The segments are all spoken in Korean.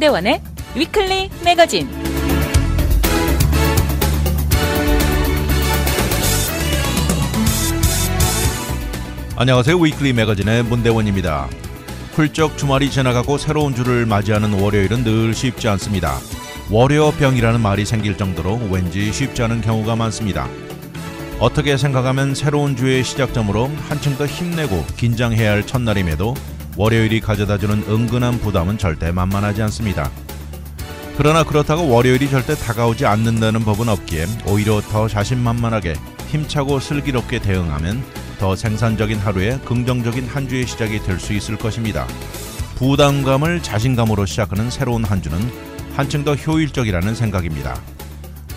문대원의 위클리 매거진. 안녕하세요. 위클리 매거진의 문대원입니다. 훌쩍 주말이 지나가고 새로운 주를 맞이하는 월요일은 늘 쉽지 않습니다. 월요병이라는 말이 생길 정도로 왠지 쉽지 않은 경우가 많습니다. 어떻게 생각하면 새로운 주의 시작점으로 한층 더 힘내고 긴장해야 할 첫날임에도 월요일이 가져다주는 은근한 부담은 절대 만만하지 않습니다. 그러나 그렇다고 월요일이 절대 다가오지 않는다는 법은 없기에 오히려 더 자신만만하게 힘차고 슬기롭게 대응하면 더 생산적인 하루에 긍정적인 한 주의 시작이 될 수 있을 것입니다. 부담감을 자신감으로 시작하는 새로운 한 주는 한층 더 효율적이라는 생각입니다.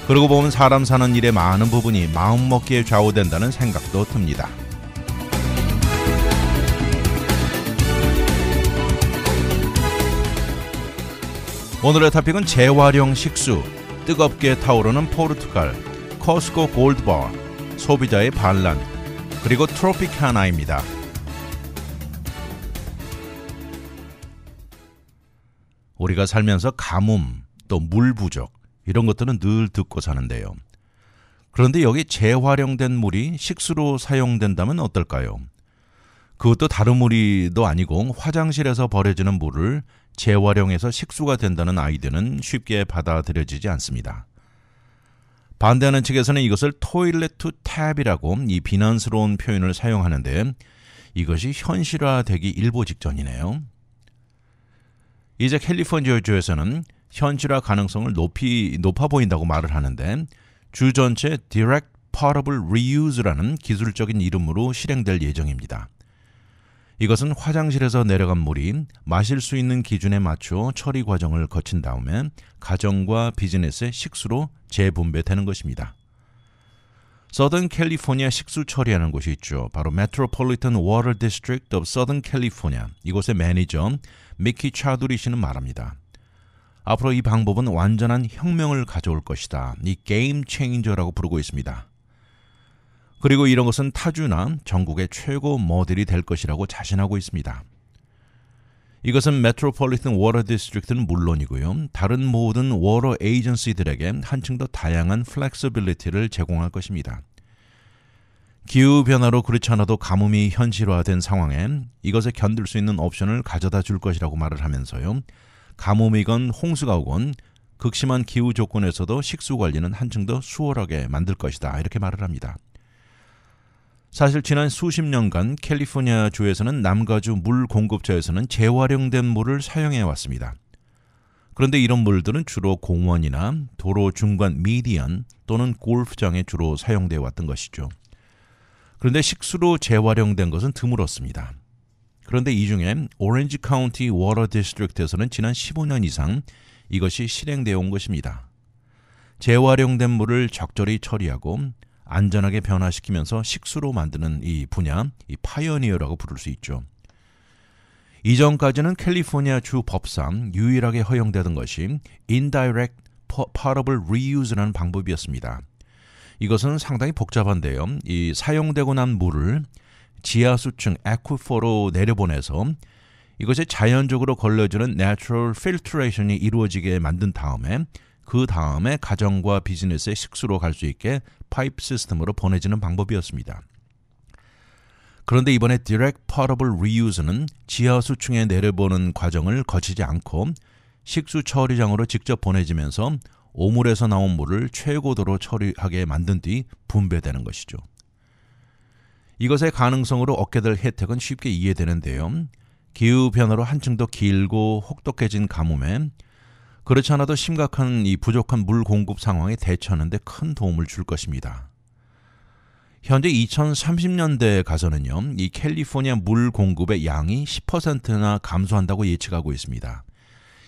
그러고 보면 사람 사는 일의 많은 부분이 마음먹기에 좌우된다는 생각도 듭니다. 오늘의 토픽은 재활용 식수, 뜨겁게 타오르는 포르투갈, 코스코 골드바, 소비자의 반란, 그리고 트로피카나입니다. 우리가 살면서 가뭄, 또 물 부족, 이런 것들은 늘 듣고 사는데요. 그런데 여기 재활용된 물이 식수로 사용된다면 어떨까요? 그것도 다른 물이도 아니고 화장실에서 버려지는 물을 재활용해서 식수가 된다는 아이디어는 쉽게 받아들여지지 않습니다. 반대하는 측에서는 이것을 토일렛 투 탭이라고 이 비난스러운 표현을 사용하는데 이것이 현실화되기 일보 직전이네요. 이제 캘리포니아주에서는 현실화 가능성을 높아 보인다고 말을 하는데 주 전체 Direct Potable Reuse라는 기술적인 이름으로 실행될 예정입니다. 이것은 화장실에서 내려간 물이 마실 수 있는 기준에 맞춰 처리 과정을 거친 다음에 가정과 비즈니스의 식수로 재분배되는 것입니다. 서던 캘리포니아 식수 처리하는 곳이 있죠. 바로 Metropolitan Water District of Southern California. 이곳의 매니저 미키 차두리 씨는 말합니다. 앞으로 이 방법은 완전한 혁명을 가져올 것이다. 이 게임 체인저라고 부르고 있습니다. 그리고 이런 것은 타주나 전국의 최고 모델이 될 것이라고 자신하고 있습니다. 이것은 메트로폴리탄 워터 디스트릭트는 물론이고요. 다른 모든 워터 에이전시들에게 한층 더 다양한 플렉서빌리티를 제공할 것입니다. 기후변화로 그렇지 않아도 가뭄이 현실화된 상황에 이것에 견딜 수 있는 옵션을 가져다 줄 것이라고 말을 하면서요. 가뭄이건 홍수가 오건 극심한 기후 조건에서도 식수 관리는 한층 더 수월하게 만들 것이다. 이렇게 말을 합니다. 사실 지난 수십 년간 캘리포니아 주에서는 남가주 물 공급처에서는 재활용된 물을 사용해 왔습니다. 그런데 이런 물들은 주로 공원이나 도로 중간 미디안 또는 골프장에 주로 사용되어 왔던 것이죠. 그런데 식수로 재활용된 것은 드물었습니다. 그런데 이 중에 오렌지 카운티 워터 디스트릭트에서는 지난 15년 이상 이것이 실행되어 온 것입니다. 재활용된 물을 적절히 처리하고 안전하게 변화시키면서 식수로 만드는 이 분야, 이 파이어니어라고 부를 수 있죠. 이전까지는 캘리포니아 주 법상 유일하게 허용되던 것이 Indirect Potable Reuse라는 방법이었습니다. 이것은 상당히 복잡한데요. 이 사용되고 난 물을 지하수층 에쿠퍼로 내려보내서 이것이 자연적으로 걸러주는 Natural Filtration이 이루어지게 만든 다음에 그 다음에 가정과 비즈니스의 식수로 갈 수 있게 파이프 시스템으로 보내지는 방법이었습니다. 그런데 이번에 Direct Potable Reuse는 지하수층에 내려보는 과정을 거치지 않고 식수 처리장으로 직접 보내지면서 오물에서 나온 물을 최고도로 처리하게 만든 뒤 분배되는 것이죠. 이것의 가능성으로 얻게 될 혜택은 쉽게 이해되는데요. 기후변화로 한층 더 길고 혹독해진 가뭄에 그렇지 않아도 심각한 이 부족한 물 공급 상황에 대처하는 데 큰 도움을 줄 것입니다. 현재 2030년대에 가서는요. 이 캘리포니아 물 공급의 양이 10%나 감소한다고 예측하고 있습니다.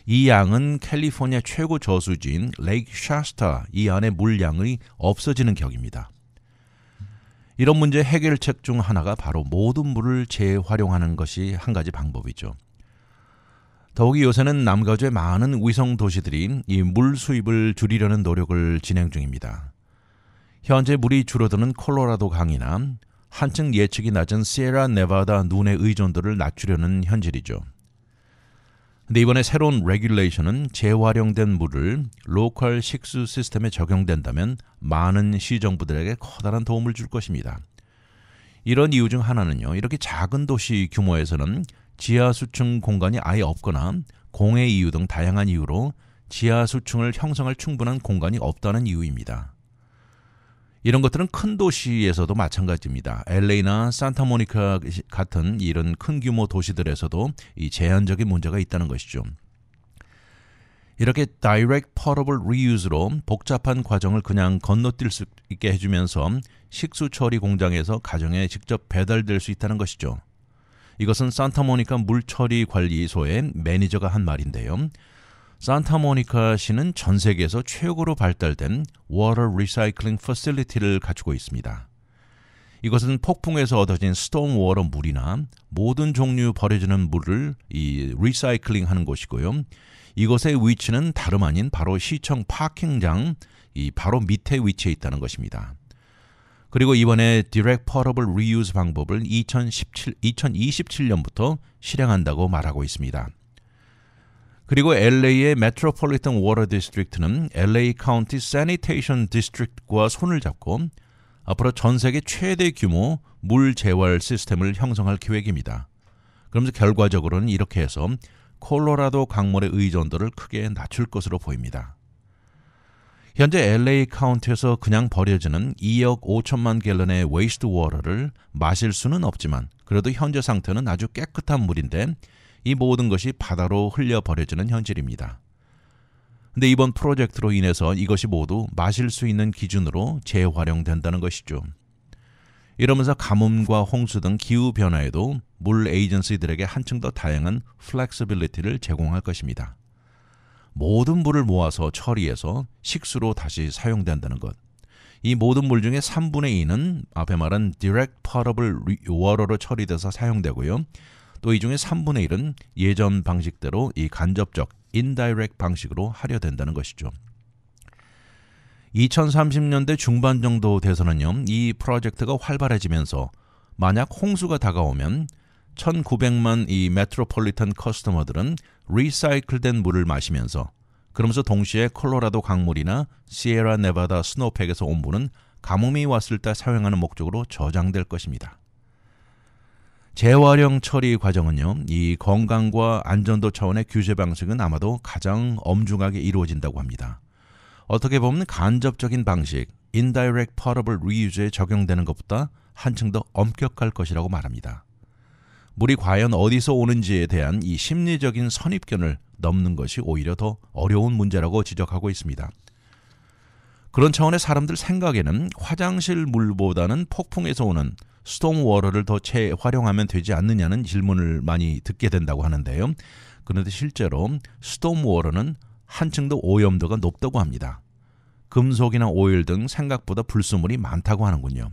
이 양은 캘리포니아 최고 저수지인 레이크 샤스타 이 안의 물량이 없어지는 격입니다. 이런 문제 해결책 중 하나가 바로 모든 물을 재활용하는 것이 한 가지 방법이죠. 더욱이 요새는 남가주의 많은 위성 도시들이 이 물 수입을 줄이려는 노력을 진행 중입니다. 현재 물이 줄어드는 콜로라도 강이나 한층 예측이 낮은 시에라 네바다 눈의 의존도를 낮추려는 현실이죠. 근데 이번에 새로운 레귤레이션은 재활용된 물을 로컬 식수 시스템에 적용된다면 많은 시정부들에게 커다란 도움을 줄 것입니다. 이런 이유 중 하나는요. 이렇게 작은 도시 규모에서는 지하수층 공간이 아예 없거나 공해 이유 등 다양한 이유로 지하수층을 형성할 충분한 공간이 없다는 이유입니다. 이런 것들은 큰 도시에서도 마찬가지입니다. LA나 산타모니카 같은 이런 큰 규모 도시들에서도 이 제한적인 문제가 있다는 것이죠. 이렇게 Direct Potable Reuse로 복잡한 과정을 그냥 건너뛸 수 있게 해주면서 식수 처리 공장에서 가정에 직접 배달될 수 있다는 것이죠. 이것은 산타모니카 물처리 관리소의 매니저가 한 말인데요. 산타모니카시는 전 세계에서 최고로 발달된 Water Recycling Facility를 갖추고 있습니다. 이것은 폭풍에서 얻어진 스톰워터 물이나 모든 종류 버려지는 물을 리사이클링하는 곳이고요. 이곳의 위치는 다름 아닌 바로 시청 파킹장 바로 밑에 위치해 있다는 것입니다. 그리고 이번에 Direct Potable Reuse 방법을 2027년부터 실행한다고 말하고 있습니다. 그리고 LA의 Metropolitan Water District는 LA County Sanitation District과 손을 잡고 앞으로 전 세계 최대 규모 물 재활 시스템을 형성할 계획입니다. 그러면서 결과적으로는 이렇게 해서 콜로라도 강물의 의존도를 크게 낮출 것으로 보입니다. 현재 LA 카운티에서 그냥 버려지는 2억 5천만 갤런의 웨이스트 워터를 마실 수는 없지만 그래도 현재 상태는 아주 깨끗한 물인데 이 모든 것이 바다로 흘려 버려지는 현실입니다. 근데 이번 프로젝트로 인해서 이것이 모두 마실 수 있는 기준으로 재활용된다는 것이죠. 이러면서 가뭄과 홍수 등 기후변화에도 물 에이전시들에게 한층 더 다양한 플렉시빌리티를 제공할 것입니다. 모든 물을 모아서 처리해서 식수로 다시 사용된다는 것. 이 모든 물 중에 3분의 2는 앞에 말한 Direct Potable Water로 처리돼서 사용되고요. 또 이 중에 3분의 1은 예전 방식대로 이 간접적, indirect 방식으로 하려 된다는 것이죠. 2030년대 중반 정도 돼서는요, 이 프로젝트가 활발해지면서 만약 홍수가 다가오면 1900만 이 메트로폴리탄 커스터머들은 리사이클된 물을 마시면서 그러면서 동시에 콜로라도 강물이나 시에라 네바다 스노우팩에서 온 물은 가뭄이 왔을 때 사용하는 목적으로 저장될 것입니다. 재활용 처리 과정은요, 이 건강과 안전도 차원의 규제 방식은 아마도 가장 엄중하게 이루어진다고 합니다. 어떻게 보면 간접적인 방식, Indirect Potable Reuse에 적용되는 것보다 한층 더 엄격할 것이라고 말합니다. 물이 과연 어디서 오는지에 대한 이 심리적인 선입견을 넘는 것이 오히려 더 어려운 문제라고 지적하고 있습니다. 그런 차원의 사람들 생각에는 화장실 물보다는 폭풍에서 오는 스톰워터를 더 재활용하면 되지 않느냐는 질문을 많이 듣게 된다고 하는데요. 그런데 실제로 스톰워터는 한층 더 오염도가 높다고 합니다. 금속이나 오일 등 생각보다 불순물이 많다고 하는군요.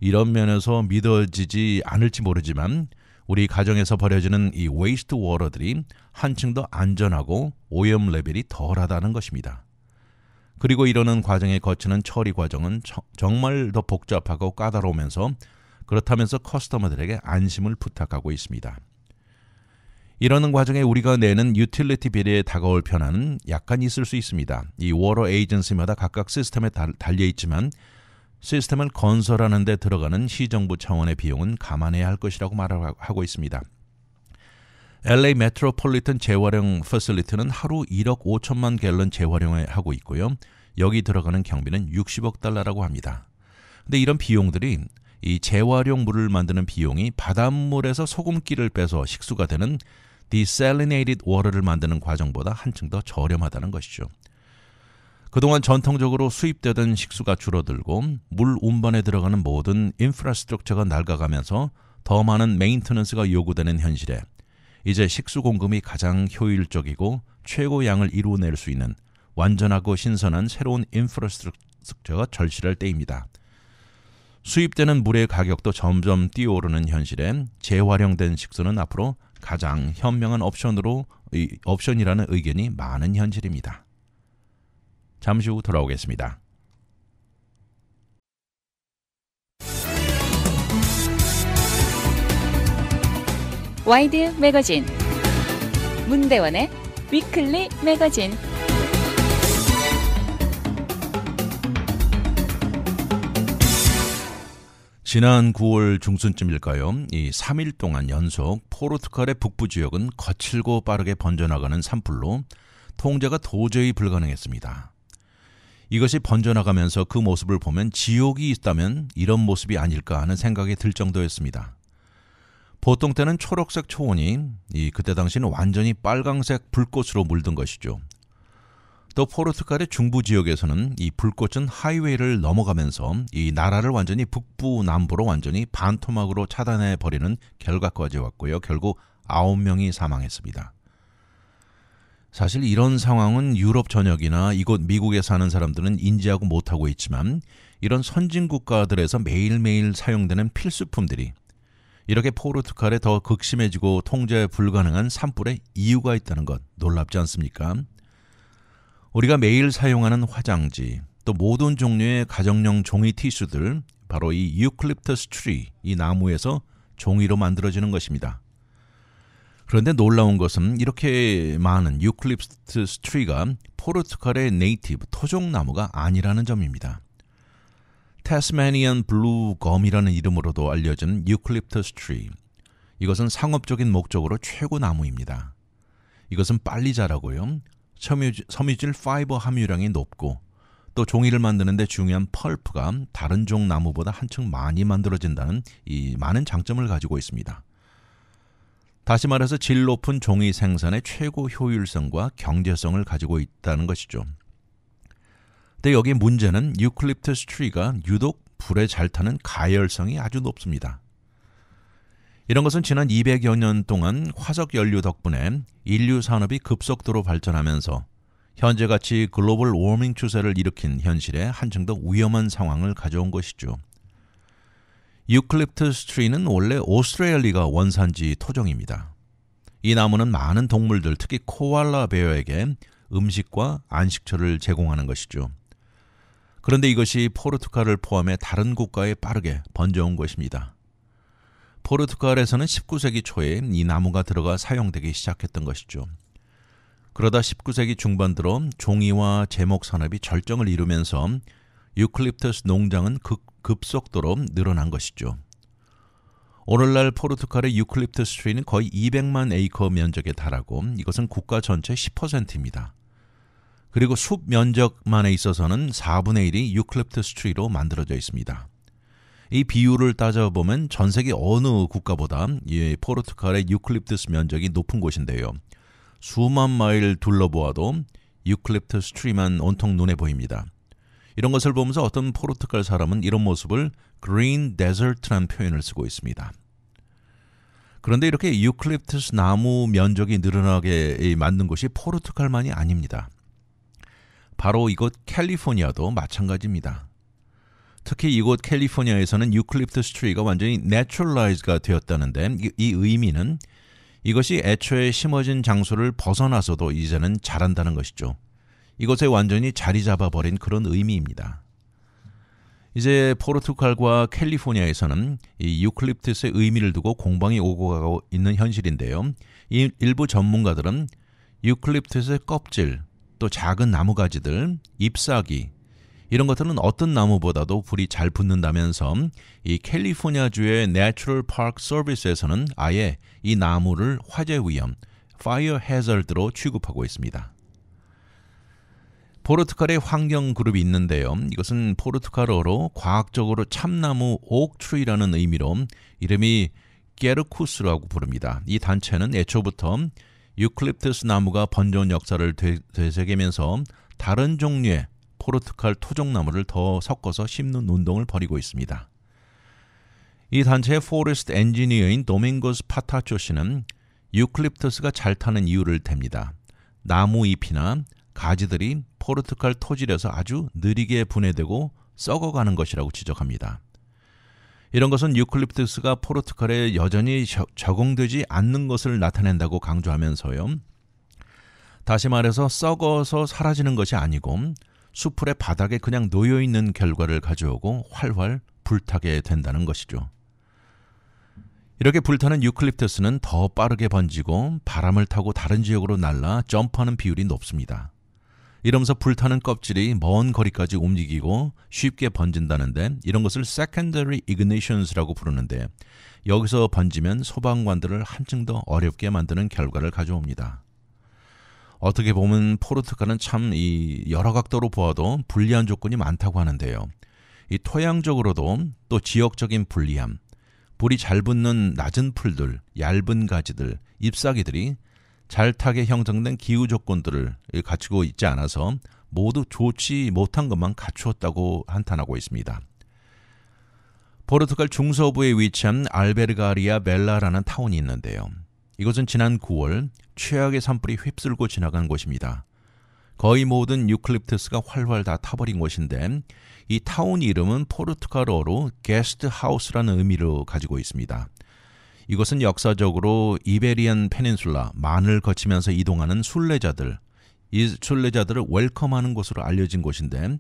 이런 면에서 믿어지지 않을지 모르지만 우리 가정에서 버려지는 이 웨이스트 워터들이 한층 더 안전하고 오염 레벨이 덜하다는 것입니다. 그리고 이러는 과정에 거치는 처리 과정은 정말 더 복잡하고 까다로우면서 그렇다면서 커스터머들에게 안심을 부탁하고 있습니다. 이러는 과정에 우리가 내는 유틸리티 비리에 다가올 편안은 약간 있을 수 있습니다. 이 워터 에이전시마다 각각 시스템에 달려 있지만 시스템을 건설하는 데 들어가는 시정부 차원의 비용은 감안해야 할 것이라고 말하고 있습니다. LA 메트로폴리탄 재활용 퍼실리티는 하루 1억 5천만 갤런 재활용을 하고 있고요. 여기 들어가는 경비는 60억 달러라고 합니다. 근데 이런 비용들이 이 재활용 물을 만드는 비용이 바닷물에서 소금기를 빼서 식수가 되는 desalinated water를 만드는 과정보다 한층 더 저렴하다는 것이죠. 그동안 전통적으로 수입되던 식수가 줄어들고 물 운반에 들어가는 모든 인프라스트럭처가 낡아가면서 더 많은 메인터넌스가 요구되는 현실에 이제 식수 공급이 가장 효율적이고 최고 양을 이루어낼 수 있는 완전하고 신선한 새로운 인프라스트럭처가 절실할 때입니다. 수입되는 물의 가격도 점점 뛰어오르는 현실에 재활용된 식수는 앞으로 가장 현명한 옵션이라는 의견이 많은 현실입니다. 잠시 후 돌아오겠습니다. 와이드 매거진 문대원의 위클리 매거진. 지난 9월 중순쯤일까요? 이 3일 동안 연속 포르투갈의 북부 지역은 거칠고 빠르게 번져나가는 산불로 통제가 도저히 불가능했습니다. 이것이 번져나가면서 그 모습을 보면 지옥이 있다면 이런 모습이 아닐까 하는 생각이 들 정도였습니다. 보통 때는 초록색 초원이 그때 당시는 완전히 빨강색 불꽃으로 물든 것이죠. 또 포르투갈의 중부 지역에서는 이 불꽃은 하이웨이를 넘어가면서 이 나라를 완전히 북부 남부로 완전히 반토막으로 차단해 버리는 결과까지 왔고요. 결국 9명이 사망했습니다. 사실 이런 상황은 유럽 전역이나 이곳 미국에 사는 사람들은 인지하고 못하고 있지만 이런 선진 국가들에서 매일매일 사용되는 필수품들이 이렇게 포르투갈에 더 극심해지고 통제 불가능한 산불에 이유가 있다는 것 놀랍지 않습니까? 우리가 매일 사용하는 화장지, 또 모든 종류의 가정용 종이 티슈들, 바로 이 유클립터스 트리, 이 나무에서 종이로 만들어지는 것입니다. 그런데 놀라운 것은 이렇게 많은 유클립터스 트리가 포르투갈의 네이티브 토종나무가 아니라는 점입니다. 태스마니안 블루 검이라는 이름으로도 알려진 유클립터스 트리, 이것은 상업적인 목적으로 최고 나무입니다. 이것은 빨리 자라고요. 섬유질 파이버 함유량이 높고 또 종이를 만드는 데 중요한 펄프가 다른 종 나무보다 한층 많이 만들어진다는 이 많은 장점을 가지고 있습니다. 다시 말해서 질 높은 종이 생산의 최고 효율성과 경제성을 가지고 있다는 것이죠. 근데 여기 문제는 유클립터스 트리가 유독 불에 잘 타는 가열성이 아주 높습니다. 이런 것은 지난 200여 년 동안 화석 연료 덕분에 인류 산업이 급속도로 발전하면서 현재같이 글로벌 워밍 추세를 일으킨 현실에 한층 더 위험한 상황을 가져온 것이죠. 유클립터스 트리는 원래 오스트레일리아 원산지 토종입니다. 이 나무는 많은 동물들, 특히 코알라 베어에게 음식과 안식처를 제공하는 것이죠. 그런데 이것이 포르투갈을 포함해 다른 국가에 빠르게 번져온 것입니다. 포르투갈에서는 19세기 초에 이 나무가 들어가 사용되기 시작했던 것이죠. 그러다 19세기 중반 들어 종이와 제목 산업이 절정을 이루면서 유클립터스 농장은 급속도로 늘어난 것이죠. 오늘날 포르투갈의 유클립터스 트리는 거의 200만 에이커 면적에 달하고 이것은 국가 전체 10%입니다. 그리고 숲 면적만에 있어서는 4분의 1이 유클립터스 트리로 만들어져 있습니다. 이 비율을 따져보면 전 세계 어느 국가보다 이 포르투갈의 유클립투스 면적이 높은 곳인데요. 수만 마일 둘러보아도 유클립투스 트리만 온통 눈에 보입니다. 이런 것을 보면서 어떤 포르투갈 사람은 이런 모습을 green desert라는 표현을 쓰고 있습니다. 그런데 이렇게 유클립투스 나무 면적이 늘어나게 만든 곳이 포르투갈만이 아닙니다. 바로 이곳 캘리포니아도 마찬가지입니다. 특히 이곳 캘리포니아에서는 유클립투스 트리가 완전히 내추럴라이즈가 되었다는데 이 의미는 이것이 애초에 심어진 장소를 벗어나서도 이제는 자란다는 것이죠. 이곳에 완전히 자리 잡아버린 그런 의미입니다. 이제 포르투갈과 캘리포니아에서는 이 유클립투스의 의미를 두고 공방이 오고 가고 있는 현실인데요. 일부 전문가들은 유클립투스의 껍질, 또 작은 나무가지들, 잎사귀 이런 것들은 어떤 나무보다도 불이 잘 붙는다면서 이 캘리포니아주의 내추럴 파크 서비스에서는 아예 이 나무를 화재 위험, 파이어 해저드로 취급하고 있습니다. 포르투갈의 환경 그룹이 있는데요. 이것은 포르투갈어로 과학적으로 참나무 옥트리라는 의미로 이름이 게르쿠스라고 부릅니다. 이 단체는 애초부터 유클립투스 나무가 번져온 역사를 되새기면서 다른 종류의 포르투갈 토종나무를 더 섞어서 심는 운동을 벌이고 있습니다. 이 단체의 포레스트 엔지니어인 도밍고스 파타초 씨는 유클립투스가 잘 타는 이유를 댑니다. 나무 잎이나 가지들이 포르투갈 토질에서 아주 느리게 분해되고 썩어가는 것이라고 지적합니다. 이런 것은 유클립투스가 포르투갈에 여전히 적응되지 않는 것을 나타낸다고 강조하면서요. 다시 말해서 썩어서 사라지는 것이 아니고 수풀의 바닥에 그냥 놓여있는 결과를 가져오고 활활 불타게 된다는 것이죠. 이렇게 불타는 유클립투스는 더 빠르게 번지고 바람을 타고 다른 지역으로 날아 점프하는 비율이 높습니다. 이러면서 불타는 껍질이 먼 거리까지 움직이고 쉽게 번진다는데 이런 것을 secondary ignitions라고 부르는데 여기서 번지면 소방관들을 한층 더 어렵게 만드는 결과를 가져옵니다. 어떻게 보면 포르투갈은 참 여러 각도로 보아도 불리한 조건이 많다고 하는데요. 이 토양적으로도 또 지역적인 불리함, 불이 잘 붙는 낮은 풀들, 얇은 가지들, 잎사귀들이 잘 타게 형성된 기후 조건들을 갖추고 있지 않아서 모두 좋지 못한 것만 갖추었다고 한탄하고 있습니다. 포르투갈 중서부에 위치한 알베르가리아 벨라라는 타운이 있는데요. 이곳은 지난 9월 최악의 산불이 휩쓸고 지나간 곳입니다. 거의 모든 유클립투스가 활활 다 타버린 곳인데 이 타운 이름은 포르투갈어로 게스트 하우스라는 의미를 가지고 있습니다. 이것은 역사적으로 이베리안 페닌슐라 만을 거치면서 이동하는 순례자들, 이 순례자들을 웰컴하는 곳으로 알려진 곳인데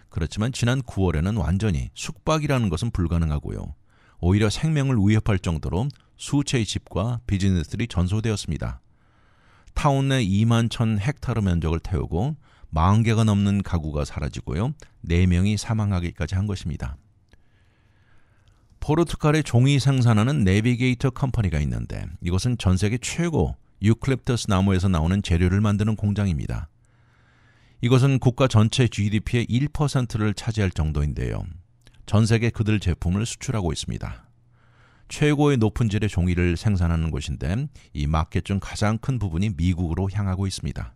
그렇지만 지난 9월에는 완전히 숙박이라는 것은 불가능하고요. 오히려 생명을 위협할 정도로 수채의 집과 비즈니스들이 전소되었습니다. 타운 내 2만 1,000헥타르 면적을 태우고 40개가 넘는 가구가 사라지고요. 4명이 사망하기까지 한 것입니다. 포르투갈의 종이 생산하는 내비게이터 컴퍼니가 있는데 이것은 전 세계 최고 유클립투스 나무에서 나오는 재료를 만드는 공장입니다. 이것은 국가 전체 GDP의 1%를 차지할 정도인데요. 전 세계 그들 제품을 수출하고 있습니다. 최고의 높은 질의 종이를 생산하는 곳인데 이 마켓 중 가장 큰 부분이 미국으로 향하고 있습니다.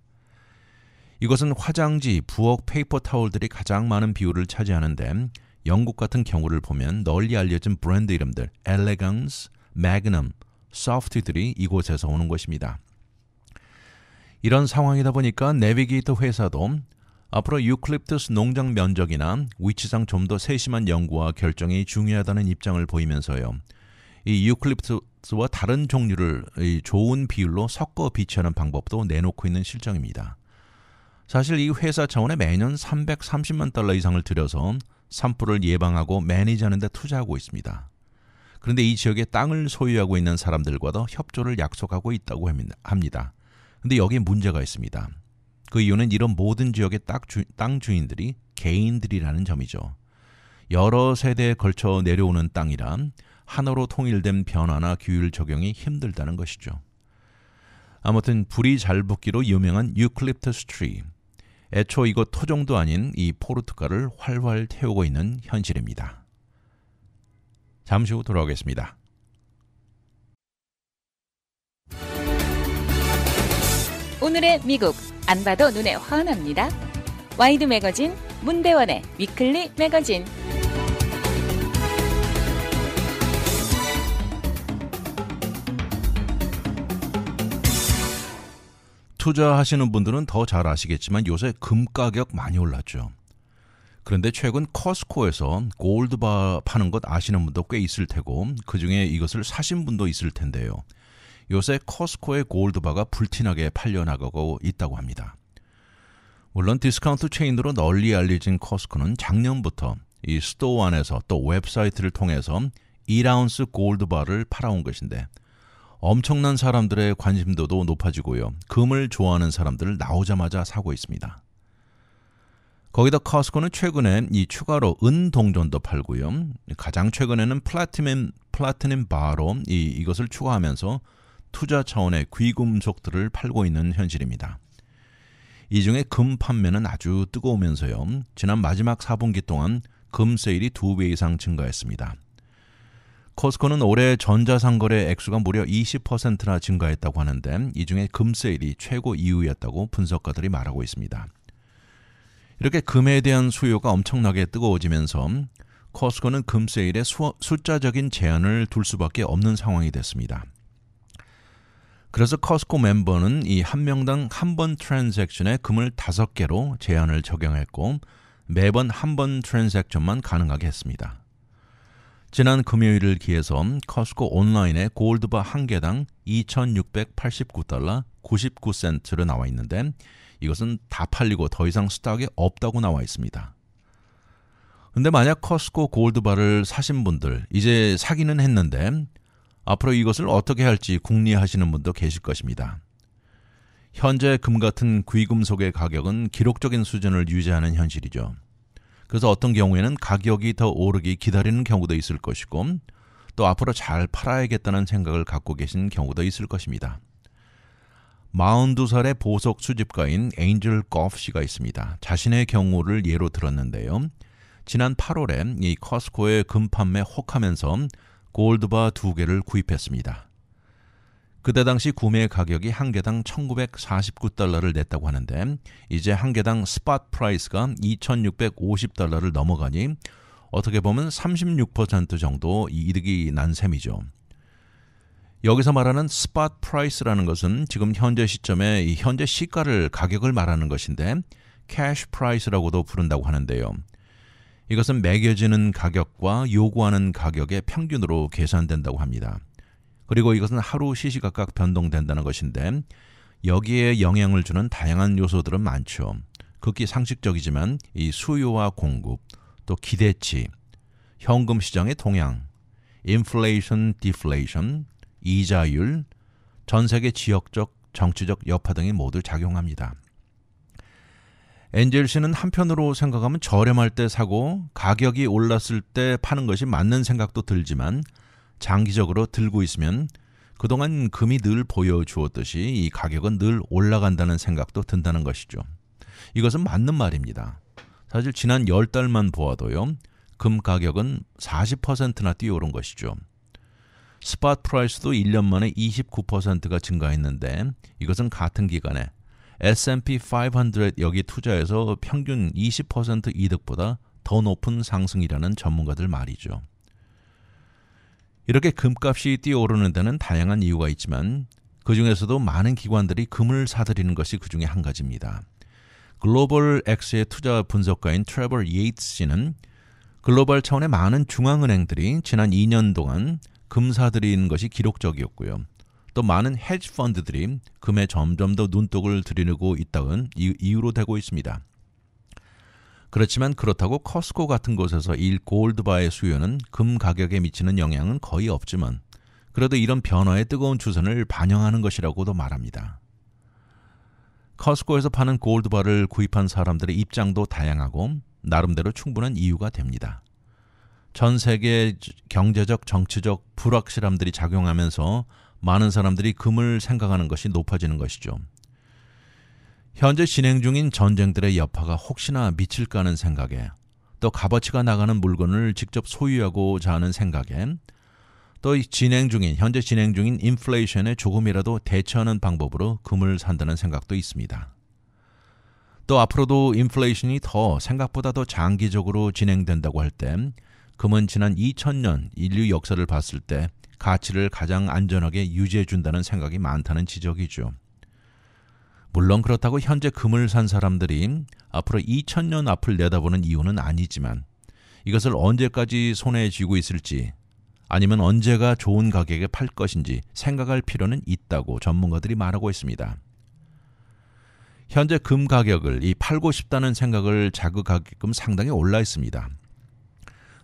이것은 화장지, 부엌 페이퍼 타올들이 가장 많은 비율을 차지하는데 영국 같은 경우를 보면 널리 알려진 브랜드 이름들 엘레강스, 매그넘, 소프트들이 이곳에서 오는 것입니다. 이런 상황이다 보니까 내비게이터 회사도 앞으로 유클립투스 농장 면적이나 위치상 좀 더 세심한 연구와 결정이 중요하다는 입장을 보이면서요. 이 유클립투스와 다른 종류를 좋은 비율로 섞어 비치하는 방법도 내놓고 있는 실정입니다. 사실 이 회사 차원에 매년 330만 달러 이상을 들여서 산불을 예방하고 매니지하는 데 투자하고 있습니다. 그런데 이 지역에 땅을 소유하고 있는 사람들과도 협조를 약속하고 있다고 합니다. 그런데 여기에 문제가 있습니다. 그 이유는 이런 모든 지역의 땅 주인들이 개인들이라는 점이죠. 여러 세대에 걸쳐 내려오는 땅이라 하나로 통일된 변화나 규율 적용이 힘들다는 것이죠. 아무튼 불이 잘 붙기로 유명한 유클립투스 트리. 애초 이곳 토종도 아닌 이 포르투갈을 활활 태우고 있는 현실입니다. 잠시 후 돌아오겠습니다. 오늘의 미국 안 봐도 눈에 환합니다. 와이드 매거진 문대원의 위클리 매거진. 투자하시는 분들은 더 잘 아시겠지만 요새 금 가격 많이 올랐죠. 그런데 최근 커스코에서 골드바 파는 것 아시는 분도 꽤 있을 테고 그중에 이것을 사신 분도 있을 텐데요. 요새 커스코의 골드바가 불티나게 팔려나가고 있다고 합니다. 물론 디스카운트 체인으로 널리 알려진 커스코는 작년부터 이 스토어 안에서 또 웹사이트를 통해서 1아운스 골드바를 팔아온 것인데 엄청난 사람들의 관심도도 높아지고요. 금을 좋아하는 사람들을 나오자마자 사고 있습니다. 거기다 커스코는 최근에 이 추가로 은 동전도 팔고요. 가장 최근에는 플래티넘 바로 이것을 추가하면서 투자 차원의 귀금속들을 팔고 있는 현실입니다. 이 중에 금 판매는 아주 뜨거우면서요. 지난 마지막 4분기 동안 금 세일이 2배 이상 증가했습니다. 코스코는 올해 전자상거래 액수가 무려 20%나 증가했다고 하는데 이 중에 금 세일이 최고 이유였다고 분석가들이 말하고 있습니다. 이렇게 금에 대한 수요가 엄청나게 뜨거워지면서 코스코는 금 세일에 숫자적인 제한을 둘 수밖에 없는 상황이 됐습니다. 그래서 커스코 멤버는 이 한 명당 한 번 트랜잭션에 금을 5개로 제한을 적용했고 매번 한 번 트랜잭션만 가능하게 했습니다. 지난 금요일을 기해서 커스코 온라인에 골드바 한 개당 2,689달러 99센트로 나와 있는데 이것은 다 팔리고 더 이상 스톡에 없다고 나와 있습니다. 근데 만약 커스코 골드바를 사신 분들 이제 사기는 했는데 앞으로 이것을 어떻게 할지 궁리하시는 분도 계실 것입니다. 현재 금 같은 귀금속의 가격은 기록적인 수준을 유지하는 현실이죠. 그래서 어떤 경우에는 가격이 더 오르기 기다리는 경우도 있을 것이고 또 앞으로 잘 팔아야겠다는 생각을 갖고 계신 경우도 있을 것입니다. 42살의 보석 수집가인 에인젤 거프 씨가 있습니다. 자신의 경우를 예로 들었는데요. 지난 8월에 이 커스코의 금 판매 혹하면서 골드바 2개를 구입했습니다. 그때 당시 구매 가격이 한 개당 $1,949를 냈다고 하는데 이제 한 개당 스팟 프라이스가 $2,650를 넘어가니 어떻게 보면 36% 정도 이득이 난 셈이죠. 여기서 말하는 스팟 프라이스라는 것은 지금 현재 시점에 이 현재 시가를 가격을 말하는 것인데 캐시 프라이스라고도 부른다고 하는데요. 이것은 매겨지는 가격과 요구하는 가격의 평균으로 계산된다고 합니다. 그리고 이것은 하루 시시각각 변동된다는 것인데 여기에 영향을 주는 다양한 요소들은 많죠. 극히 상식적이지만 이 수요와 공급, 또 기대치, 현금 시장의 동향, 인플레이션, 디플레이션, 이자율, 전 세계 지역적, 정치적 여파 등이 모두 작용합니다. 엔젤 씨는 한편으로 생각하면 저렴할 때 사고 가격이 올랐을 때 파는 것이 맞는 생각도 들지만 장기적으로 들고 있으면 그동안 금이 늘 보여주었듯이 이 가격은 늘 올라간다는 생각도 든다는 것이죠. 이것은 맞는 말입니다. 사실 지난 10달만 보아도요. 금 가격은 40%나 뛰어오른 것이죠. 스팟 프라이스도 1년 만에 29%가 증가했는데 이것은 같은 기간에 S&P 500 여기 투자해서 평균 20% 이득보다 더 높은 상승이라는 전문가들 말이죠. 이렇게 금값이 뛰어오르는 데는 다양한 이유가 있지만 그중에서도 많은 기관들이 금을 사들이는 것이 그 중에 한 가지입니다. 글로벌 X의 투자 분석가인 트레버 예이츠 씨는 글로벌 차원의 많은 중앙은행들이 지난 2년 동안 금 사들이는 것이 기록적이었고요. 또 많은 헤지 펀드들이 금에 점점 더 눈독을 들이고 있다는 이유로 되고 있습니다. 그렇지만 그렇다고 커스코 같은 곳에서 이 골드바의 수요는 금 가격에 미치는 영향은 거의 없지만 그래도 이런 변화의 뜨거운 추선을 반영하는 것이라고도 말합니다. 커스코에서 파는 골드바를 구입한 사람들의 입장도 다양하고 나름대로 충분한 이유가 됩니다. 전 세계 경제적, 정치적 불확실함들이 작용하면서 많은 사람들이 금을 생각하는 것이 높아지는 것이죠. 현재 진행 중인 전쟁들의 여파가 혹시나 미칠까 하는 생각에 또 값어치가 나가는 물건을 직접 소유하고자 하는 생각에 또 현재 진행 중인 인플레이션에 조금이라도 대처하는 방법으로 금을 산다는 생각도 있습니다. 또 앞으로도 인플레이션이 더 생각보다 더 장기적으로 진행된다고 할 때 금은 지난 2000년 인류 역사를 봤을 때 가치를 가장 안전하게 유지해 준다는 생각이 많다는 지적이죠. 물론 그렇다고 현재 금을 산 사람들이 앞으로 2000년 앞을 내다보는 이유는 아니지만 이것을 언제까지 손에 쥐고 있을지 아니면 언제가 좋은 가격에 팔 것인지 생각할 필요는 있다고 전문가들이 말하고 있습니다. 현재 금 가격을 팔고 싶다는 생각을 자극하게끔 상당히 올라 있습니다.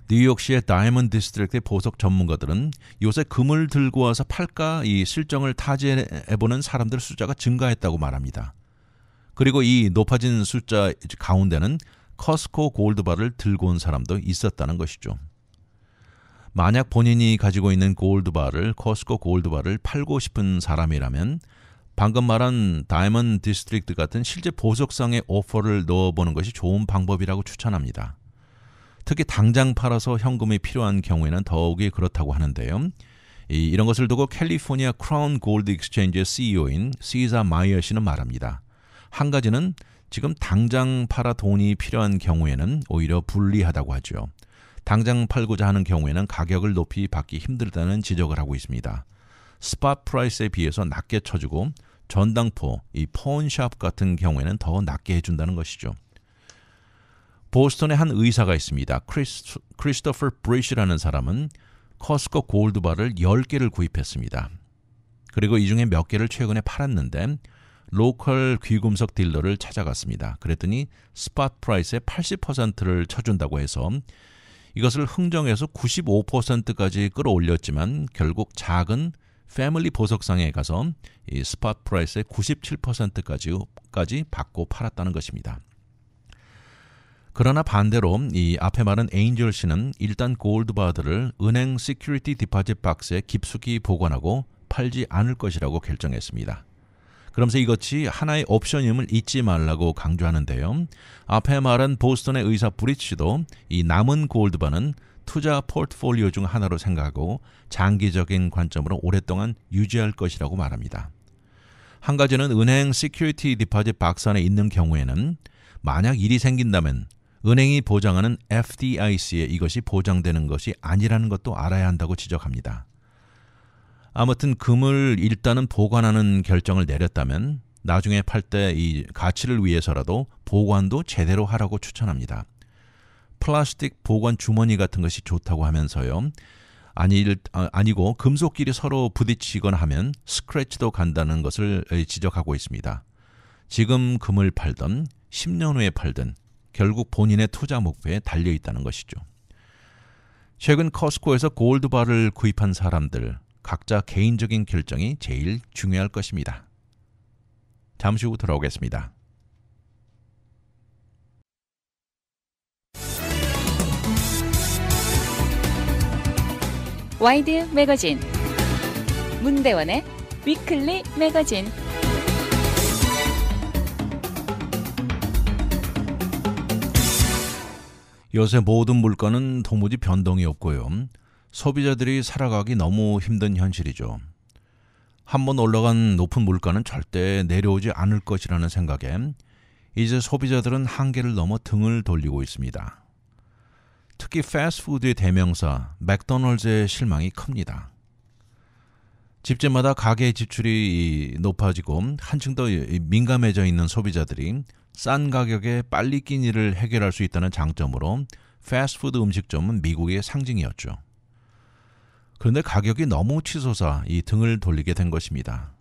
뉴욕시의 다이먼드 디스트릭트의 보석 전문가들은 요새 금을 들고 와서 팔까 이 실정을 타지해보는 사람들 숫자가 증가했다고 말합니다. 그리고 이 높아진 숫자 가운데는 커스코 골드바를 들고 온 사람도 있었다는 것이죠. 만약 본인이 가지고 있는 커스코 골드바를 팔고 싶은 사람이라면 방금 말한 다이먼드 디스트릭트 같은 실제 보석상의 오퍼를 넣어보는 것이 좋은 방법이라고 추천합니다. 특히 당장 팔아서 현금이 필요한 경우에는 더욱이 그렇다고 하는데요. 이런 것을 두고 캘리포니아 크라운 골드 익스체인지의 CEO인 시자 마이어 씨는 말합니다. 한 가지는 지금 당장 팔아 돈이 필요한 경우에는 오히려 불리하다고 하죠. 당장 팔고자 하는 경우에는 가격을 높이 받기 힘들다는 지적을 하고 있습니다. 스팟 프라이스에 비해서 낮게 쳐주고 전당포, 이 폰샵 같은 경우에는 더 낮게 해준다는 것이죠. 보스턴에 한 의사가 있습니다. 크리스토퍼 브리시라는 사람은 커스코 골드바를 10개를 구입했습니다. 그리고 이 중에 몇 개를 최근에 팔았는데 로컬 귀금속 딜러를 찾아갔습니다. 그랬더니 스팟 프라이스의 80%를 쳐준다고 해서 이것을 흥정해서 95%까지 끌어올렸지만 결국 작은 패밀리 보석상에 가서 이 스팟 프라이스의 97%까지 받고 팔았다는 것입니다. 그러나 반대로 이 앞에 말한 에인절씨는 일단 골드바들을 은행 시큐리티 디파짓 박스에 깊숙이 보관하고 팔지 않을 것이라고 결정했습니다. 그러면서 이것이 하나의 옵션임을 잊지 말라고 강조하는데요. 앞에 말한 보스턴의 의사 브리치도 이 남은 골드바는 투자 포트폴리오 중 하나로 생각하고 장기적인 관점으로 오랫동안 유지할 것이라고 말합니다. 한 가지는 은행 시큐리티 디파짓 박스 안에 있는 경우에는 만약 일이 생긴다면 은행이 보장하는 FDIC에 이것이 보장되는 것이 아니라는 것도 알아야 한다고 지적합니다. 아무튼 금을 일단은 보관하는 결정을 내렸다면 나중에 팔 때 이 가치를 위해서라도 보관도 제대로 하라고 추천합니다. 플라스틱 보관 주머니 같은 것이 좋다고 하면서요. 아니고 금속끼리 서로 부딪히거나 하면 스크래치도 간다는 것을 지적하고 있습니다. 지금 금을 팔던 10년 후에 팔든 결국 본인의 투자 목표에 달려있다는 것이죠. 최근 커스코에서 골드바를 구입한 사람들 각자 개인적인 결정이 제일 중요할 것입니다. 잠시 후 돌아오겠습니다. 와이드 매거진 문대원의 위클리 매거진. 요새 모든 물가는 도무지 변동이 없고요. 소비자들이 살아가기 너무 힘든 현실이죠. 한번 올라간 높은 물가는 절대 내려오지 않을 것이라는 생각에 이제 소비자들은 한계를 넘어 등을 돌리고 있습니다. 특히 패스트푸드의 대명사 맥도날드의 실망이 큽니다. 집집마다 가계 지출이 높아지고 한층 더 민감해져 있는 소비자들이 싼 가격에 빨리 끼니를 해결할 수 있다는 장점으로 패스트푸드 음식점은 미국의 상징이었죠. 그런데 가격이 너무 치솟아 이 등을 돌리게 된 것입니다.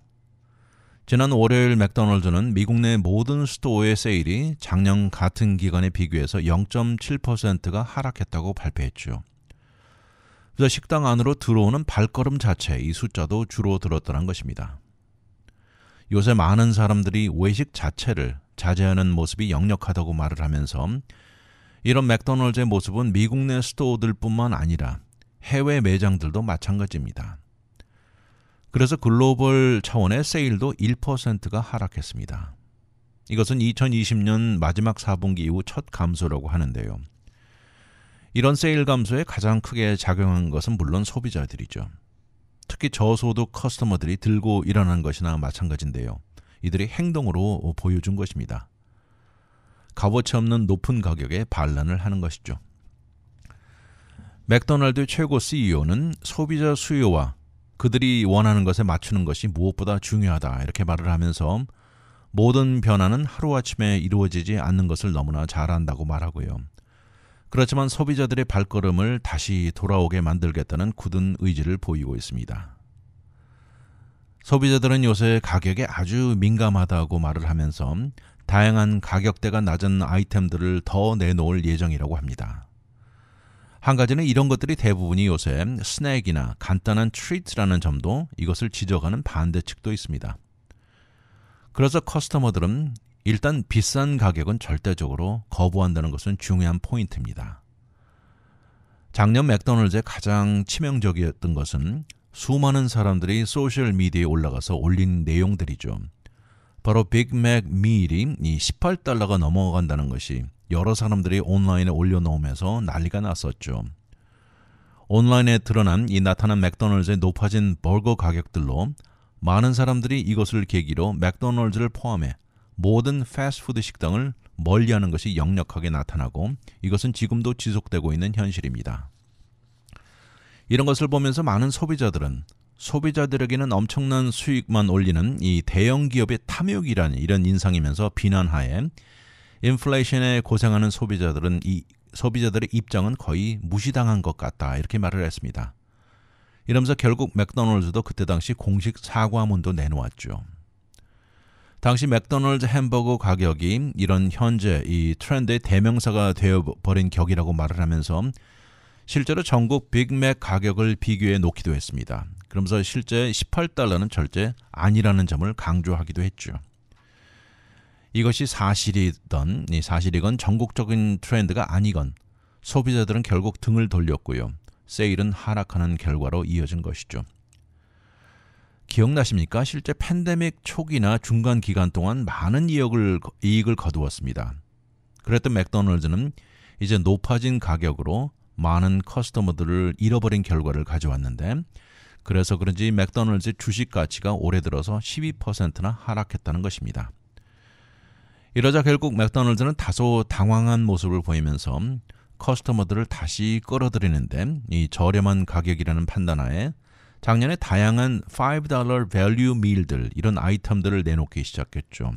지난 월요일 맥도날드는 미국 내 모든 스토어의 세일이 작년 같은 기간에 비교해서 0.7%가 하락했다고 발표했죠. 그래서 식당 안으로 들어오는 발걸음 자체 이 숫자도 줄어들었다는 것입니다. 요새 많은 사람들이 외식 자체를 자제하는 모습이 역력하다고 말을 하면서 이런 맥도날드의 모습은 미국 내 스토어들뿐만 아니라 해외 매장들도 마찬가지입니다. 그래서 글로벌 차원의 세일도 1%가 하락했습니다. 이것은 2020년 마지막 4분기 이후 첫 감소라고 하는데요. 이런 세일 감소에 가장 크게 작용한 것은 물론 소비자들이죠. 특히 저소득 커스터머들이 들고 일어난 것이나 마찬가지인데요. 이들이 행동으로 보여준 것입니다. 값어치 없는 높은 가격에 반란을 하는 것이죠. 맥도날드 최고 CEO는 소비자 수요와 그들이 원하는 것에 맞추는 것이 무엇보다 중요하다 이렇게 말을 하면서 모든 변화는 하루아침에 이루어지지 않는 것을 너무나 잘 안다고 말하고요. 그렇지만 소비자들의 발걸음을 다시 돌아오게 만들겠다는 굳은 의지를 보이고 있습니다. 소비자들은 요새 가격에 아주 민감하다고 말을 하면서 다양한 가격대가 낮은 아이템들을 더 내놓을 예정이라고 합니다. 한 가지는 이런 것들이 대부분이 요새 스낵이나 간단한 트리트라는 점도 이것을 지적하는 반대측도 있습니다. 그래서 커스터머들은 일단 비싼 가격은 절대적으로 거부한다는 것은 중요한 포인트입니다. 작년 맥도날드의 가장 치명적이었던 것은 수많은 사람들이 소셜미디어에 올라가서 올린 내용들이죠. 바로 빅맥 밀이 $18가 넘어간다는 것이 여러 사람들이 온라인에 올려놓으면서 난리가 났었죠. 온라인에 드러난 나타난 맥도날드의 높아진 버거 가격들로 많은 사람들이 이것을 계기로 맥도날드를 포함해 모든 패스트푸드 식당을 멀리하는 것이 역력하게 나타나고 이것은 지금도 지속되고 있는 현실입니다. 이런 것을 보면서 많은 소비자들은 소비자들에게는 엄청난 수익만 올리는 이 대형 기업의 탐욕이라는 이런 인상이면서 비난하에 인플레이션에 고생하는 소비자들의 입장은 거의 무시당한 것 같다 이렇게 말을 했습니다. 이러면서 결국 맥도날드도 그때 당시 공식 사과문도 내놓았죠. 당시 맥도날드 햄버거 가격이 이런 현재 이 트렌드의 대명사가 되어버린 격이라고 말을 하면서 실제로 전국 빅맥 가격을 비교해 놓기도 했습니다. 그러면서 실제 $18는 절대 아니라는 점을 강조하기도 했죠. 이것이 사실이건 전국적인 트렌드가 아니건 소비자들은 결국 등을 돌렸고요. 세일은 하락하는 결과로 이어진 것이죠. 기억나십니까? 실제 팬데믹 초기나 중간 기간 동안 많은 이익을 거두었습니다. 그랬던 맥도날드는 이제 높아진 가격으로 많은 커스터머들을 잃어버린 결과를 가져왔는데 그래서 그런지 맥도날드의 주식 가치가 올해 들어서 12%나 하락했다는 것입니다. 이러자 결국 맥도날드는 다소 당황한 모습을 보이면서 커스터머들을 다시 끌어들이는데 이 저렴한 가격이라는 판단하에 작년에 다양한 $5 밸류 밀들 이런 아이템들을 내놓기 시작했죠.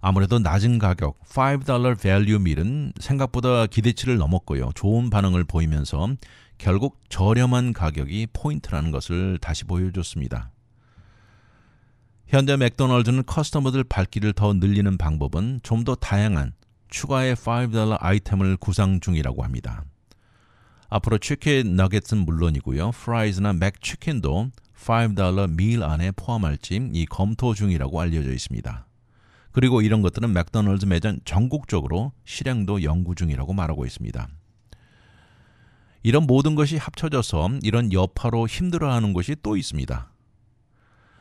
아무래도 낮은 가격 $5 밸류 밀은 생각보다 기대치를 넘었고요. 좋은 반응을 보이면서 결국 저렴한 가격이 포인트라는 것을 다시 보여줬습니다. 현재 맥도날드는 커스터머들 발길을 더 늘리는 방법은 좀 더 다양한 추가의 $5 아이템을 구상 중이라고 합니다. 앞으로 치킨 너겟은 물론이고요. 프라이즈나 맥치킨도 $5 밀 안에 포함할지 이 검토 중이라고 알려져 있습니다. 그리고 이런 것들은 맥도날드 매장 전국적으로 실행도 연구 중이라고 말하고 있습니다. 이런 모든 것이 합쳐져서 이런 여파로 힘들어하는 곳이 또 있습니다.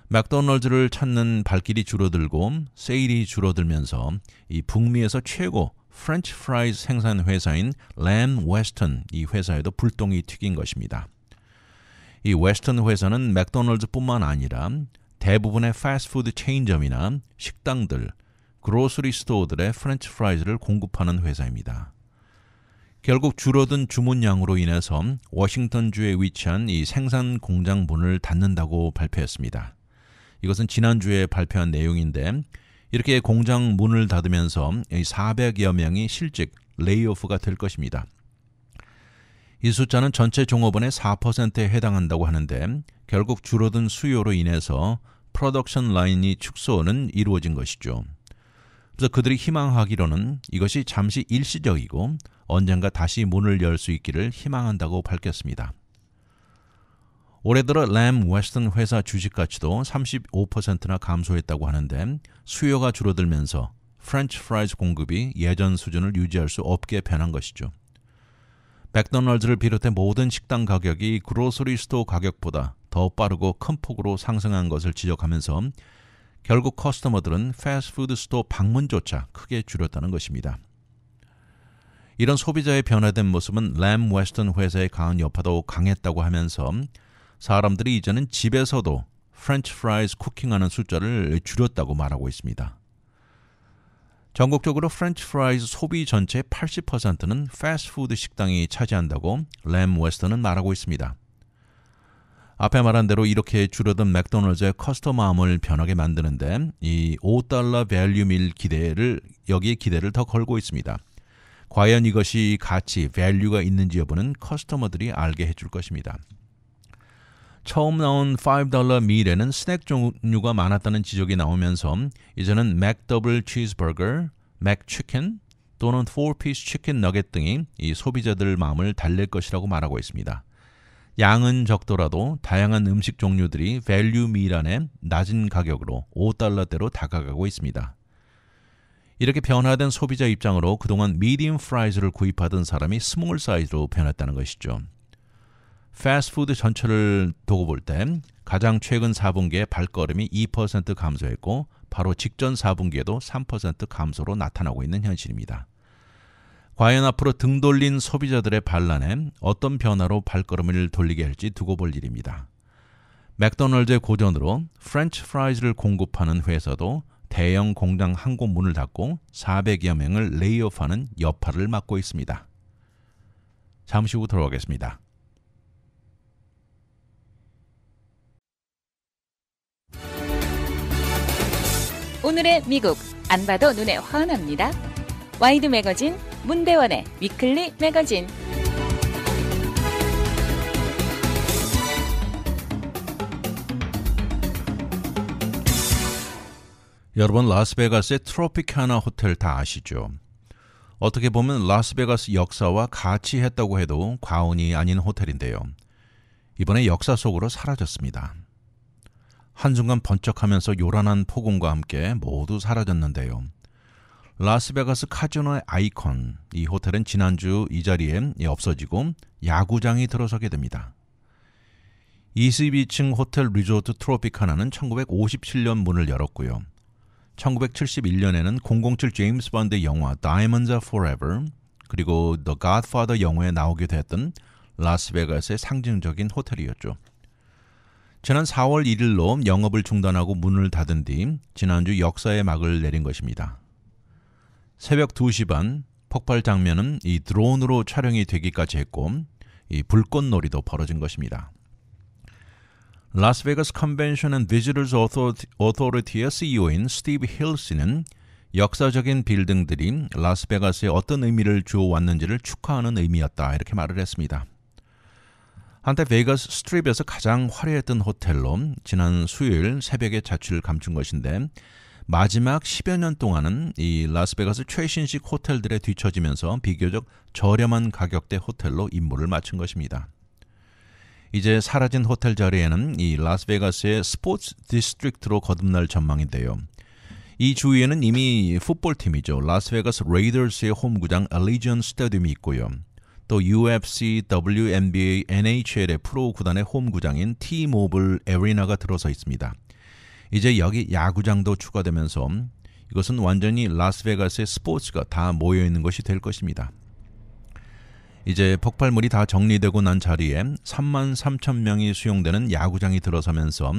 맥도날드를 찾는 발길이 줄어들고 세일이 줄어들면서 이 북미에서 최고 프렌치 프라이즈 생산 회사인 램 웨스턴 이 회사에도 불똥이 튀긴 것입니다. 이 웨스턴 회사는 맥도날드뿐만 아니라 대부분의 패스트푸드 체인점이나 식당들, 그로서리 스토어들의 프렌치 프라이즈를 공급하는 회사입니다. 결국 줄어든 주문량으로 인해서 워싱턴주에 위치한 이 생산 공장 문을 닫는다고 발표했습니다. 이것은 지난주에 발표한 내용인데 이렇게 공장 문을 닫으면서 400여 명이 실직, 레이오프가 될 것입니다. 이 숫자는 전체 종업원의 4%에 해당한다고 하는데 결국 줄어든 수요로 인해서 프로덕션 라인이 축소는 이루어진 것이죠. 그래서 그들이 희망하기로는 이것이 잠시 일시적이고 언젠가 다시 문을 열 수 있기를 희망한다고 밝혔습니다. 올해 들어 램 웨스턴 회사 주식 가치도 35%나 감소했다고 하는데 수요가 줄어들면서 프렌치 프라이즈 공급이 예전 수준을 유지할 수 없게 변한 것이죠. 맥도날드를 비롯해 모든 식당 가격이 그로서리 스토어 가격보다 더 빠르고 큰 폭으로 상승한 것을 지적하면서 결국 커스터머들은 패스트푸드 스토어 방문조차 크게 줄였다는 것입니다. 이런 소비자의 변화된 모습은 램 웨스턴 회사의 강한 여파도 강했다고 하면서 사람들이 이제는 집에서도 프렌치 프라이즈 쿠킹하는 숫자를 줄였다고 말하고 있습니다. 전국적으로 프렌치 프라이즈 소비 전체의 80%는 패스트푸드 식당이 차지한다고 램 웨스턴은 말하고 있습니다. 앞에 말한 대로 이렇게 줄어든 맥도날드의 커스터마음을 변하게 만드는데 이 $5 밸류 밀 여기에 기대를 더 걸고 있습니다. 과연 이것이 가치, 밸류가 있는지 여부는 커스터머들이 알게 해줄 것입니다. 처음 나온 $5 밀에는 스낵 종류가 많았다는 지적이 나오면서 이제는 맥더블 치즈버거, 맥치킨 또는 4피스 치킨 너겟 등이 이 소비자들 마음을 달랠 것이라고 말하고 있습니다. 양은 적더라도 다양한 음식 종류들이 밸류 밀 안에 낮은 가격으로 $5대로 다가가고 있습니다. 이렇게 변화된 소비자 입장으로 그동안 미디움 프라이즈를 구입하던 사람이 스몰 사이즈로 변했다는 것이죠. 패스트푸드 전체를 두고 볼 때 가장 최근 4분기에 발걸음이 2% 감소했고 바로 직전 4분기에도 3% 감소로 나타나고 있는 현실입니다. 과연 앞으로 등 돌린 소비자들의 반란에 어떤 변화로 발걸음을 돌리게 할지 두고 볼 일입니다. 맥도날드의 고전으로 프렌치 프라이즈를 공급하는 회사도 대형 공장 한 곳 문을 닫고 400여 명을 레이오프하는 여파를 맡고 있습니다. 잠시 후 돌아오겠습니다. 오늘의 미국 안 봐도 눈에 환합니다. 와이드 매거진 문대원의 위클리 매거진. 여러분 라스베가스의 트로피카나 호텔 다 아시죠? 어떻게 보면 라스베가스 역사와 같이 했다고 해도 과언이 아닌 호텔인데요. 이번에 역사 속으로 사라졌습니다. 한순간 번쩍하면서 요란한 폭음과 함께 모두 사라졌는데요. 라스베가스 카지노의 아이콘, 이 호텔은 지난주 이 자리에 없어지고 야구장이 들어서게 됩니다. 22층 호텔 리조트 트로피카나는 1957년 문을 열었고요. 1971년에는 007 제임스 본드 영화 Diamonds Are Forever 그리고 The Godfather 영화에 나오게 됐던 라스베가스의 상징적인 호텔이었죠. 지난 4월 1일로 영업을 중단하고 문을 닫은 뒤 지난주 역사의 막을 내린 것입니다. 새벽 2시 반 폭발 장면은 이 드론으로 촬영이 되기까지 했고 이 불꽃놀이도 벌어진 것입니다. 라스베가스 컨벤션 앤 비지터스 오토리티의 CEO인 스티브 힐스는 역사적인 빌딩들이 라스베가스에 어떤 의미를 주어왔는지를 축하하는 의미였다 이렇게 말을 했습니다. 한때 베가스 스트립에서 가장 화려했던 호텔로 지난 수요일 새벽에 자취를 감춘 것인데 마지막 10여 년 동안은 이 라스베가스 최신식 호텔들에 뒤처지면서 비교적 저렴한 가격대 호텔로 임무를 마친 것입니다. 이제 사라진 호텔 자리에는 이 라스베가스의 스포츠 디스트릭트로 거듭날 전망인데요. 이 주위에는 이미 풋볼팀이죠. 라스베가스 레이더스의 홈구장 알리지언 스타디움이 있고요. 또 UFC, WNBA, NHL의 프로 구단의 홈구장인 T-모빌 애리나가 들어서 있습니다. 이제 여기 야구장도 추가되면서 이것은 완전히 라스베가스의 스포츠가 다 모여있는 것이 될 것입니다. 이제 폭발물이 다 정리되고 난 자리에 3만 3천 명이 수용되는 야구장이 들어서면서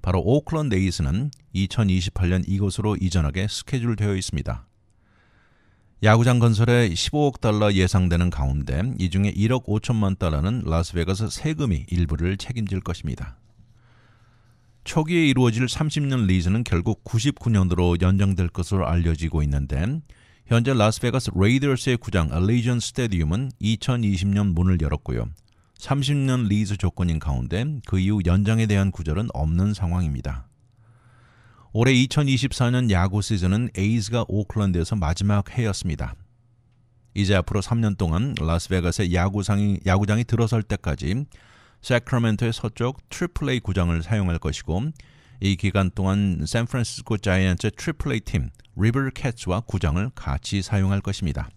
바로 오클랜드 에이스는 2028년 이곳으로 이전하게 스케줄되어 있습니다. 야구장 건설에 15억 달러 예상되는 가운데 이 중에 1억 5천만 달러는 라스베가스 세금이 일부를 책임질 것입니다. 초기에 이루어질 30년 리즈는 결국 99년도로 연장될 것으로 알려지고 있는데 현재 라스베가스 레이더스의 구장 알리지언 스타디움은 2020년 문을 열었고요. 30년 리즈 조건인 가운데 그 이후 연장에 대한 구절은 없는 상황입니다. 올해 2024년 야구 시즌은 에이즈가 오클랜드에서 마지막 해였습니다. 이제 앞으로 3년 동안 라스베가스의 야구장이 들어설 때까지 세크라멘토의 서쪽 트리플A 구장을 사용할 것이고 이 기간 동안 샌프란시스코 자이언츠의 트리플A 팀 리버캐츠와 구장을 같이 사용할 것입니다.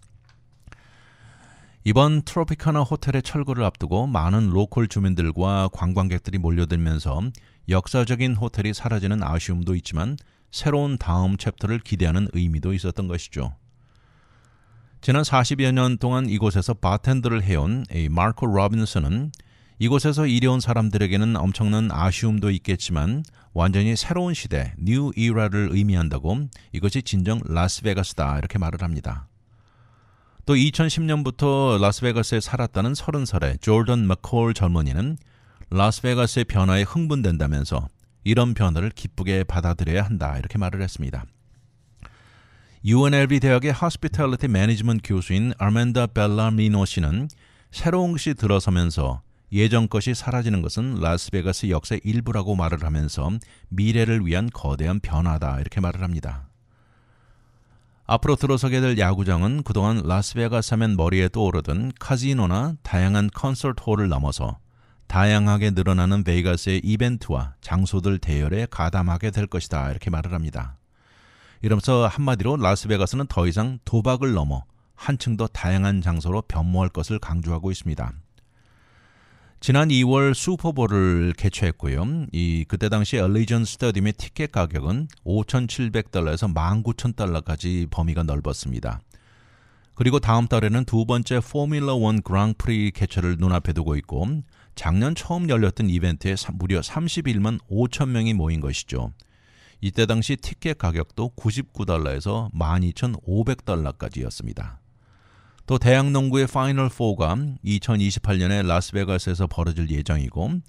이번 트로피카나 호텔의 철거를 앞두고 많은 로컬 주민들과 관광객들이 몰려들면서 역사적인 호텔이 사라지는 아쉬움도 있지만 새로운 다음 챕터를 기대하는 의미도 있었던 것이죠. 지난 40여 년 동안 이곳에서 바텐더를 해온 마코 로빈슨은 이곳에서 일해온 사람들에게는 엄청난 아쉬움도 있겠지만 완전히 새로운 시대, 뉴 이라를 의미한다고 이것이 진정 라스베가스다 이렇게 말을 합니다. 또 2010년부터 라스베가스에 살았다는 30살의 조던 맥콜 젊은이는 라스베가스의 변화에 흥분된다면서 이런 변화를 기쁘게 받아들여야 한다 이렇게 말을 했습니다. UNLV 대학의 호스피탈리티 매니지먼트 교수인 아멘다 벨라미노 씨는 새로운 것이 들어서면서 예전 것이 사라지는 것은 라스베가스 역사의 일부라고 말을 하면서 미래를 위한 거대한 변화다 이렇게 말을 합니다. 앞으로 들어서게 될 야구장은 그동안 라스베가스 하면 머리에 떠오르던 카지노나 다양한 콘서트홀을 넘어서 다양하게 늘어나는 베이가스의 이벤트와 장소들 대열에 가담하게 될 것이다 이렇게 말을 합니다. 이러면서 한마디로 라스베가스는 더 이상 도박을 넘어 한층 더 다양한 장소로 변모할 것을 강조하고 있습니다. 지난 2월 슈퍼볼을 개최했고요. 그때 당시 알리지언 스타디움의 티켓 가격은 $5,700에서 $19,000까지 범위가 넓었습니다. 그리고 다음 달에는 두 번째 포뮬러 1 그랑프리 개최를 눈앞에 두고 있고 작년 처음 열렸던 이벤트에 무려 31만 5천 명이 모인 것이죠. 이때 당시 티켓 가격도 $99에서 $12,500까지였습니다. 또 대학농구의 파이널 4가 2028년에 라스베가스에서 벌어질 예정이고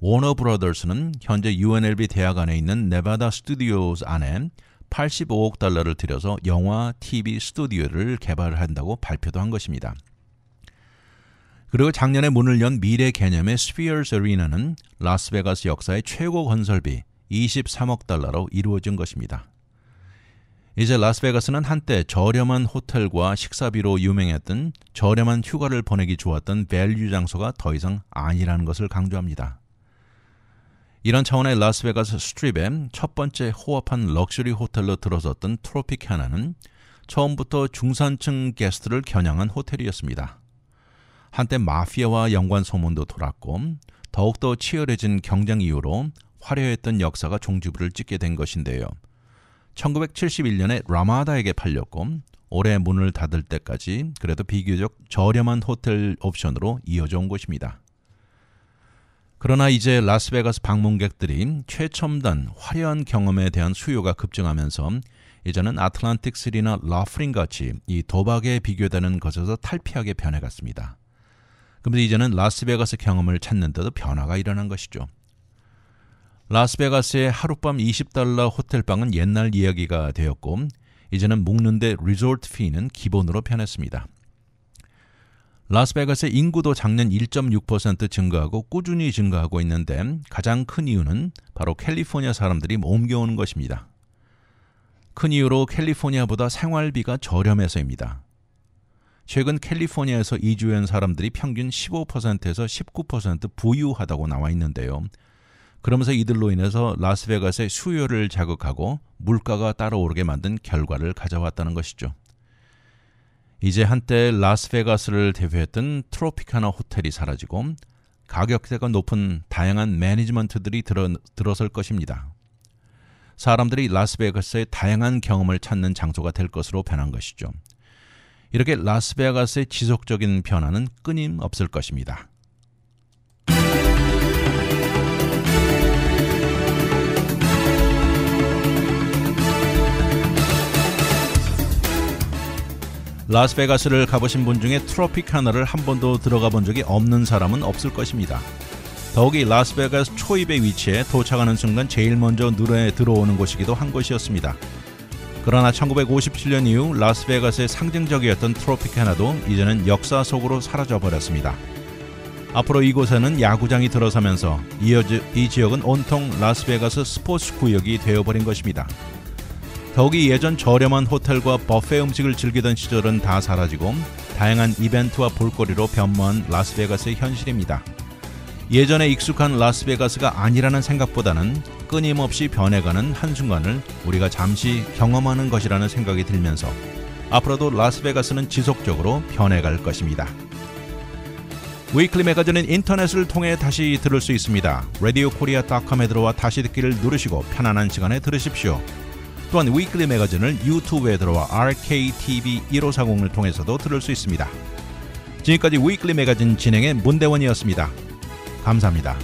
워너 브라더스는 현재 UNLV 대학 안에 있는 네바다 스튜디오스 안에 $85억 들여서 영화, TV 스튜디오를 개발한다고 발표도 한 것입니다. 그리고 작년에 문을 연 미래 개념의 스피어스 어리나는 라스베가스 역사의 최고 건설비 $23억 이루어진 것입니다. 이제 라스베가스는 한때 저렴한 호텔과 식사비로 유명했던 저렴한 휴가를 보내기 좋았던 밸류 장소가 더 이상 아니라는 것을 강조합니다. 이런 차원의 라스베가스 스트립의 첫 번째 호합한 럭셔리 호텔로 들어섰던 트로피카나는 처음부터 중산층 게스트를 겨냥한 호텔이었습니다. 한때 마피아와 연관 소문도 돌았고 더욱더 치열해진 경쟁 이후로 화려했던 역사가 종지부를 찍게 된 것인데요. 1971년에 라마다에게 팔렸고 올해 문을 닫을 때까지 그래도 비교적 저렴한 호텔 옵션으로 이어져 온 곳입니다. 그러나 이제 라스베가스 방문객들이 최첨단 화려한 경험에 대한 수요가 급증하면서 이제는 아틀란틱 시티나 라프링 같이 이 도박에 비교되는 것에서 탈피하게 변해갔습니다. 그런데 이제는 라스베가스 경험을 찾는 데도 변화가 일어난 것이죠. 라스베가스의 하룻밤 $20 호텔방은 옛날 이야기가 되었고 이제는 묵는데 리조트 피는 기본으로 변했습니다. 라스베가스의 인구도 작년 1.6% 증가하고 꾸준히 증가하고 있는데 가장 큰 이유는 바로 캘리포니아 사람들이 옮겨오는 것입니다. 큰 이유로 캘리포니아보다 생활비가 저렴해서입니다. 최근 캘리포니아에서 이주한 사람들이 평균 15%에서 19% 부유하다고 나와 있는데요. 그러면서 이들로 인해서 라스베가스의 수요를 자극하고 물가가 따라오르게 만든 결과를 가져왔다는 것이죠. 이제 한때 라스베가스를 대표했던 트로피카나 호텔이 사라지고 가격대가 높은 다양한 매니지먼트들이 들어설 것입니다. 사람들이 라스베가스의 다양한 경험을 찾는 장소가 될 것으로 변한 것이죠. 이렇게 라스베가스의 지속적인 변화는 끊임없을 것입니다. 라스베가스를 가보신 분 중에 트로피카나를 한 번도 들어가 본 적이 없는 사람은 없을 것입니다. 더욱이 라스베가스 초입에 위치해 도착하는 순간 제일 먼저 눈에 들어오는 곳이기도 한 곳이었습니다. 그러나 1957년 이후 라스베가스의 상징적이었던 트로피카나도 이제는 역사 속으로 사라져버렸습니다. 앞으로 이곳에는 야구장이 들어서면서 이 지역은 온통 라스베가스 스포츠 구역이 되어버린 것입니다. 더욱이 예전 저렴한 호텔과 버페 음식을 즐기던 시절은 다 사라지고 다양한 이벤트와 볼거리로 변모한 라스베가스의 현실입니다. 예전에 익숙한 라스베가스가 아니라는 생각보다는 끊임없이 변해가는 한순간을 우리가 잠시 경험하는 것이라는 생각이 들면서 앞으로도 라스베가스는 지속적으로 변해갈 것입니다. 위클리 매거진은 인터넷을 통해 다시 들을 수 있습니다. radiokorea.com에 들어와 다시 듣기를 누르시고 편안한 시간에 들으십시오. 또한 위클리 매거진을 유튜브에 들어와 RKTV 1540을 통해서도 들을 수 있습니다. 지금까지 위클리 매거진 진행의 문대원이었습니다. 감사합니다.